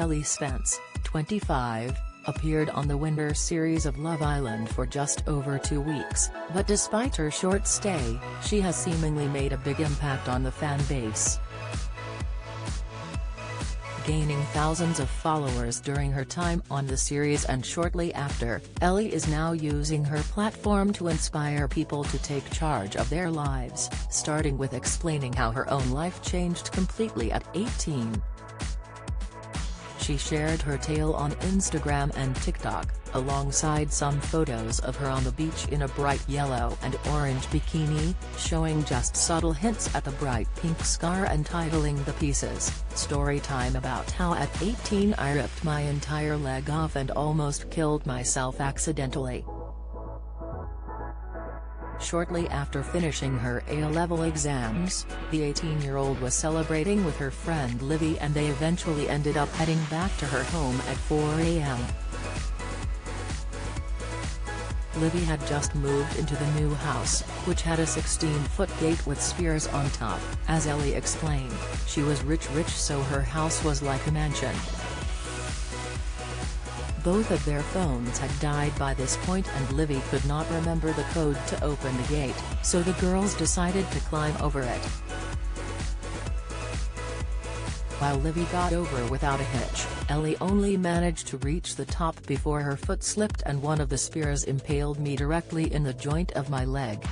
Ellie Spence, 25, appeared on the winter series of Love Island for just over 2 weeks, but despite her short stay, she has seemingly made a big impact on the fan base. Gaining thousands of followers during her time on the series and shortly after, Ellie is now using her platform to inspire people to take charge of their lives, starting with explaining how her own life changed completely at 18. She shared her tale on Instagram and TikTok, alongside some photos of her on the beach in a bright yellow and orange bikini, showing just subtle hints at the bright pink scar and titling the pieces, "Story time about how at 18 I ripped my entire leg off and almost killed myself accidentally." Shortly after finishing her A-level exams, the 18-year-old was celebrating with her friend Livy and they eventually ended up heading back to her home at 4 a.m. Livy had just moved into the new house, which had a 16-foot gate with spears on top. As Ellie explained, she was rich so her house was like a mansion. Both of their phones had died by this point and Livy could not remember the code to open the gate, so the girls decided to climb over it. While Livy got over without a hitch, Ellie only managed to reach the top before her foot slipped and one of the spears impaled me directly in the joint of my leg.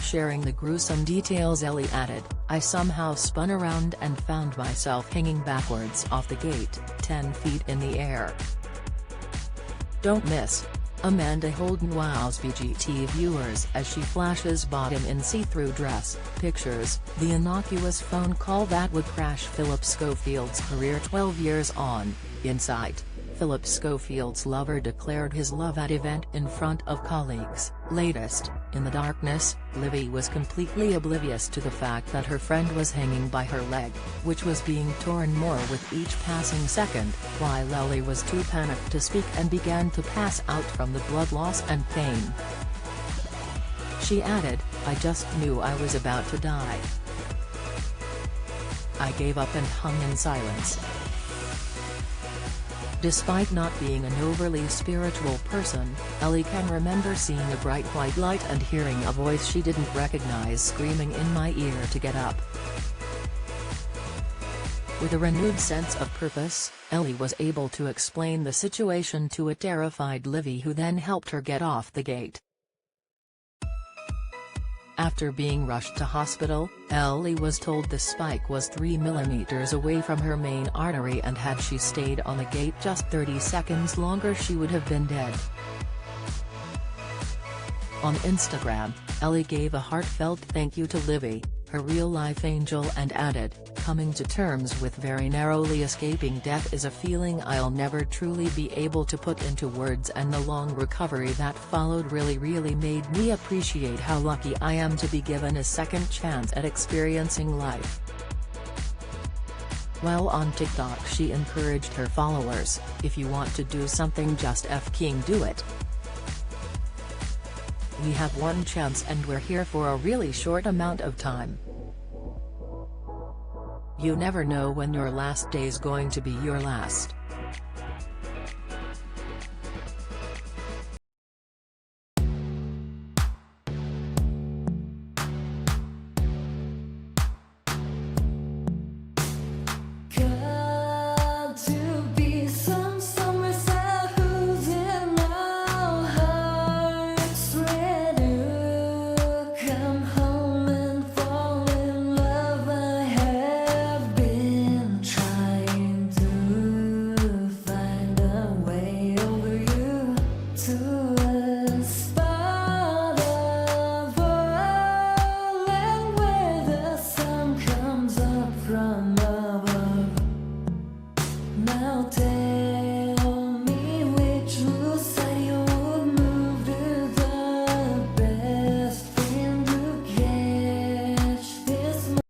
Sharing the gruesome details, Ellie added, "I somehow spun around and found myself hanging backwards off the gate, 10 feet in the air." Don't miss. Amanda Holden wows VGT viewers as she flashes bottom in see-through dress, pictures, the innocuous phone call that would crash Philip Schofield's career 12 years on, Insight. Philip Schofield's lover declared his love at event in front of colleagues. Latest, in the darkness, Livy was completely oblivious to the fact that her friend was hanging by her leg, which was being torn more with each passing second, while Ellie was too panicked to speak and began to pass out from the blood loss and pain. She added, "I just knew I was about to die. I gave up and hung in silence." Despite not being an overly spiritual person, Ellie can remember seeing a bright white light and hearing a voice she didn't recognize screaming in my ear to get up. With a renewed sense of purpose, Ellie was able to explain the situation to a terrified Livy, who then helped her get off the gate. After being rushed to hospital, Ellie was told the spike was 3 mm away from her main artery and had she stayed on the gate just 30 seconds longer she would have been dead. On Instagram, Ellie gave a heartfelt thank you to Livy, her real-life angel, and added, "Coming to terms with very narrowly escaping death is a feeling I'll never truly be able to put into words, and the long recovery that followed really made me appreciate how lucky I am to be given a second chance at experiencing life." While on TikTok, she encouraged her followers, "If you want to do something, just f***ing do it. We have one chance and we're here for a really short amount of time. You never know when your last day's going to be your last."